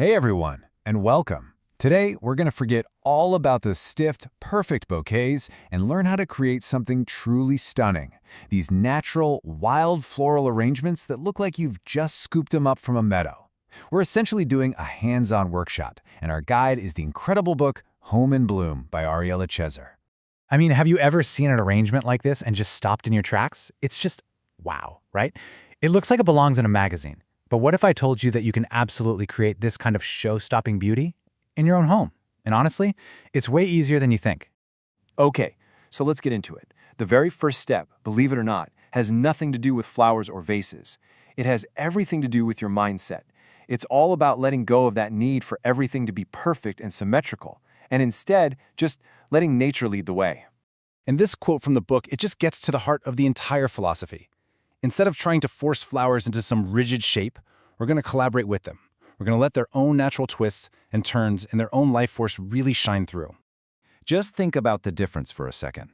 Hey everyone, and welcome. Today, we're going to forget all about the stiff, perfect bouquets and learn how to create something truly stunning. These natural, wild floral arrangements that look like you've just scooped them up from a meadow. We're essentially doing a hands-on workshop, and our guide is the incredible book Home in Bloom by Ariella Chezar. I mean, have you ever seen an arrangement like this and just stopped in your tracks? It's just wow, right? It looks like it belongs in a magazine. But what if I told you that you can absolutely create this kind of show-stopping beauty in your own home? And honestly, it's way easier than you think. Okay, so let's get into it. The very first step, believe it or not, has nothing to do with flowers or vases. It has everything to do with your mindset. It's all about letting go of that need for everything to be perfect and symmetrical, and instead, just letting nature lead the way. And this quote from the book, it just gets to the heart of the entire philosophy. Instead of trying to force flowers into some rigid shape, we're going to collaborate with them. We're going to let their own natural twists and turns and their own life force really shine through. Just think about the difference for a second.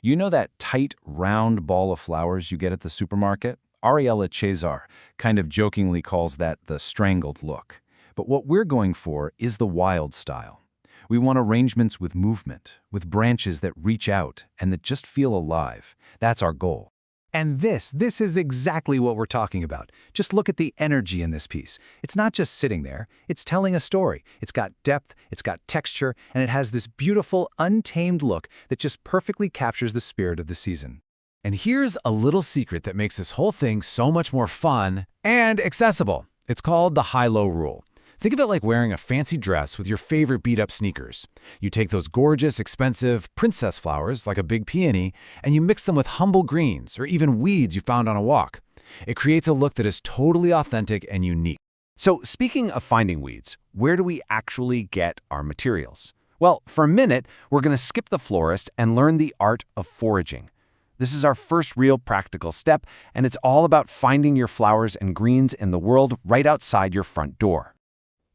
You know that tight, round ball of flowers you get at the supermarket? Ariella Chezar kind of jokingly calls that the strangled look. But what we're going for is the wild style. We want arrangements with movement, with branches that reach out and that just feel alive. That's our goal. And this is exactly what we're talking about. Just look at the energy in this piece. It's not just sitting there, it's telling a story. It's got depth, it's got texture, and it has this beautiful, untamed look that just perfectly captures the spirit of the season. And here's a little secret that makes this whole thing so much more fun and accessible. It's called the high-low rule. Think of it like wearing a fancy dress with your favorite beat-up sneakers. You take those gorgeous, expensive princess flowers, like a big peony, and you mix them with humble greens or even weeds you found on a walk. It creates a look that is totally authentic and unique. So speaking of finding weeds, where do we actually get our materials? Well, for a minute, we're going to skip the florist and learn the art of foraging. This is our first real practical step, and it's all about finding your flowers and greens in the world right outside your front door.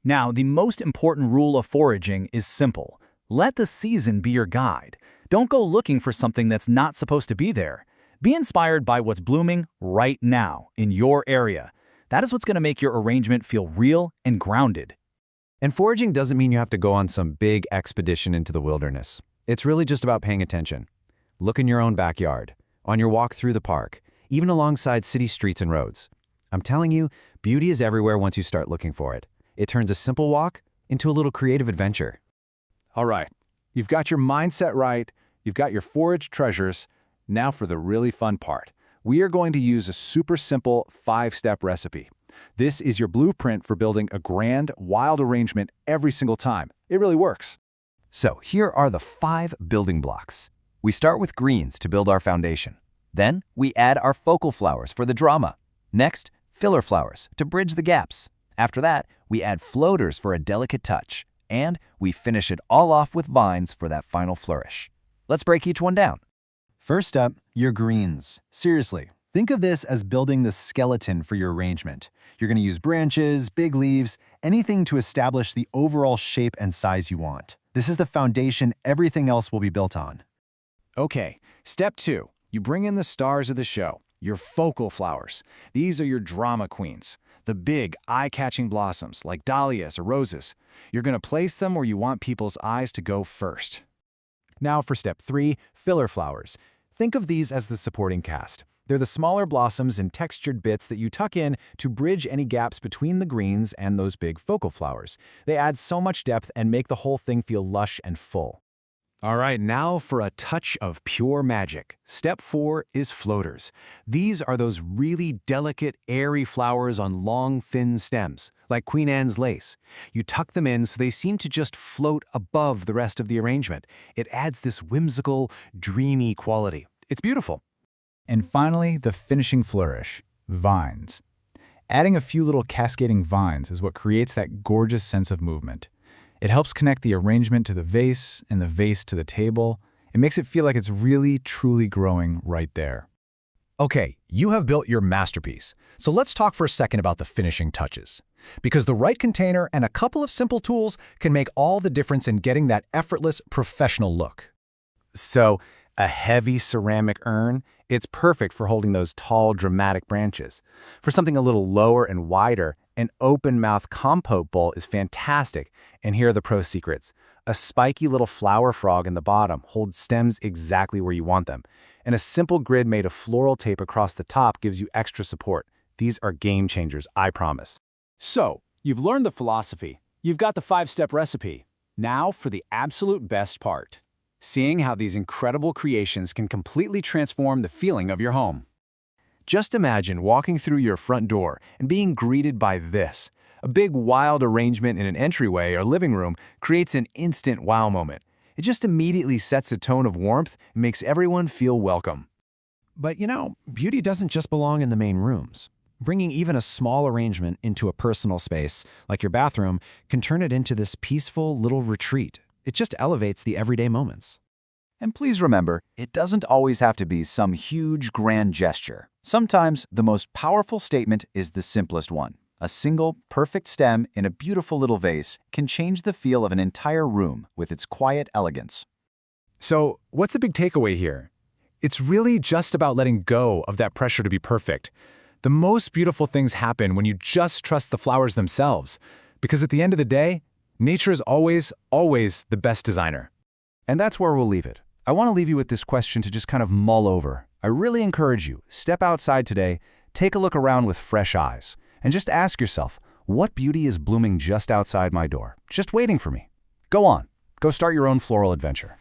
Now, the most important rule of foraging is simple. Let the season be your guide. Don't go looking for something that's not supposed to be there. Be inspired by what's blooming right now in your area. That is what's going to make your arrangement feel real and grounded. And foraging doesn't mean you have to go on some big expedition into the wilderness. It's really just about paying attention. Look in your own backyard, on your walk through the park, even alongside city streets and roads. I'm telling you, beauty is everywhere once you start looking for it. It turns a simple walk into a little creative adventure. All right, you've got your mindset right, you've got your forage treasures. Now for the really fun part. We are going to use a super simple 5-step recipe. This is your blueprint for building a grand, wild arrangement every single time. It really works. So here are the 5 building blocks. We start with greens to build our foundation. Then we add our focal flowers for the drama. Next, filler flowers to bridge the gaps. After that, we add floaters for a delicate touch, and we finish it all off with vines for that final flourish. Let's break each one down. First up, your greens. Seriously, think of this as building the skeleton for your arrangement. You're going to use branches, big leaves, anything to establish the overall shape and size you want. This is the foundation everything else will be built on. Okay, step 2. You bring in the stars of the show, your focal flowers. These are your drama queens. The big, eye-catching blossoms like dahlias or roses. You're going to place them where you want people's eyes to go first. Now for step 3, filler flowers. Think of these as the supporting cast. They're the smaller blossoms and textured bits that you tuck in to bridge any gaps between the greens and those big focal flowers. They add so much depth and make the whole thing feel lush and full. All right, now for a touch of pure magic. Step 4 is floaters. These are those really delicate, airy flowers on long, thin stems, like Queen Anne's lace. You tuck them in so they seem to just float above the rest of the arrangement. It adds this whimsical, dreamy quality. It's beautiful. And finally, the finishing flourish, vines. Adding a few little cascading vines is what creates that gorgeous sense of movement. It helps connect the arrangement to the vase and the vase to the table. It makes it feel like it's really, truly growing right there. Okay, you have built your masterpiece. So let's talk for a second about the finishing touches. Because the right container and a couple of simple tools can make all the difference in getting that effortless, professional look. So, a heavy ceramic urn, it's perfect for holding those tall, dramatic branches. For something a little lower and wider, An open-mouth compote bowl is fantastic, and here are the pro secrets. A spiky little flower frog in the bottom holds stems exactly where you want them, and a simple grid made of floral tape across the top gives you extra support. These are game changers, I promise. So, you've learned the philosophy. You've got the 5-step recipe. Now for the absolute best part. Seeing how these incredible creations can completely transform the feeling of your home. Just imagine walking through your front door and being greeted by this. A big wild arrangement in an entryway or living room creates an instant wow moment. It just immediately sets a tone of warmth and makes everyone feel welcome. But beauty doesn't just belong in the main rooms. Bringing even a small arrangement into a personal space, like your bathroom, can turn it into this peaceful little retreat. It just elevates the everyday moments. And please remember, it doesn't always have to be some huge, grand gesture. Sometimes the most powerful statement is the simplest one. A single, perfect stem in a beautiful little vase can change the feel of an entire room with its quiet elegance. So, what's the big takeaway here? It's really just about letting go of that pressure to be perfect. The most beautiful things happen when you just trust the flowers themselves. Because at the end of the day, nature is always, always the best designer. And that's where we'll leave it. I want to leave you with this question to just kind of mull over. I really encourage you, step outside today, take a look around with fresh eyes, and just ask yourself, what beauty is blooming just outside my door, just waiting for me? Go on, go start your own floral adventure.